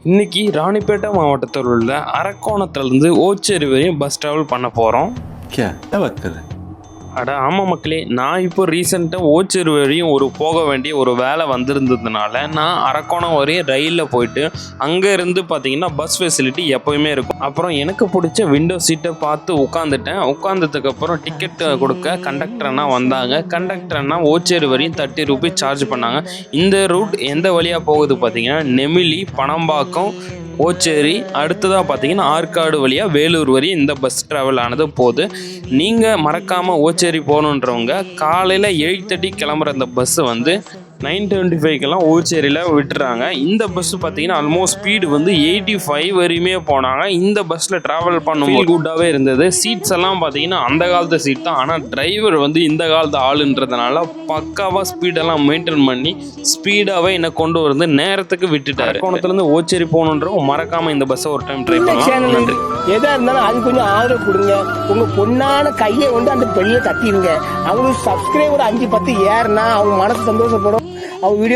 இன்னைக்கு ராணிப்பேட்டை மாவட்டத்தில் உள்ள அரக்கோணத்துலேருந்து ஓச்சேரி வரையும் பஸ் ட்ராவல் பண்ண போகிறோம். அட ஆமாம் மக்களே, நான் இப்போ ரீசெண்டாக ஓச்சேரி வரையும் போக வேண்டிய ஒரு வேலை வந்திருந்ததுனால நான் அரக்கோணம் வரையும் ரயிலில் போயிட்டு அங்கே இருந்து பார்த்தீங்கன்னா பஸ் ஃபெசிலிட்டி எப்போயுமே இருக்கும். அப்புறம் எனக்கு பிடிச்ச விண்டோ சீட்டை பார்த்து உட்காந்துட்டேன். உட்காந்ததுக்கப்புறம் டிக்கெட் கொடுக்க கண்டக்டர் அண்ணா வந்தாங்க. கண்டக்டர் அண்ணா ஓச்சேரி வரையும் 30 ரூபீஸ் சார்ஜ் பண்ணாங்க. இந்த ரூட் எந்த வழியாக போகுது பார்த்தீங்கன்னா நெமிலி, பனம்பாக்கம், ஓச்சேரி, அடுத்ததாக பார்த்தீங்கன்னா ஆற்காடு வழியாக வேலூர் வரையும் இந்த பஸ் ட்ராவல் ஆனது போகுது. நீங்கள் மறக்காமல் ஓச்சேரி போகணுன்றவங்க காலையில் 8:30 கிளம்புற அந்த பஸ்ஸு 9:25 ஓச்சேரியில் விட்டுறாங்க. இந்த பஸ் பார்த்தீங்கன்னா ஆல்மோஸ்ட் ஸ்பீடு 85 வரையுமே போனாங்க. இந்த பஸ்ஸில் ட்ராவல் பண்ணும்போது குட்டாகவே இருந்தது. சீட்ஸ் எல்லாம் பார்த்தீங்கன்னா அந்த காலத்து சீட் தான், ஆனால் டிரைவர் இந்த காலத்து ஆளுன்றதுனால பக்காவாக ஸ்பீடெல்லாம் மெயின்டைன் பண்ணி ஸ்பீடாகவே என்னை கொண்டு வந்து நேரத்துக்கு விட்டுட்டார். கோணத்துலேருந்து ஓச்சேரி போகணுன்றவங்க மறக்காமல் இந்த பஸ்ஸை ஒரு டைம் ட்ரை பண்ணலாம். நன்றி. எதா இருந்தாலும் அது கொஞ்சம் ஆதரவு கொடுங்க. உங்க பொண்ணான கையை அந்த பெல்ல தட்டிடுங்க. அவங்களுக்கு சப்ஸ்கிரைபர் 5-10 ஏறுனா அவங்க மனசு சந்தோஷப்படும். அவங்க வீடியோ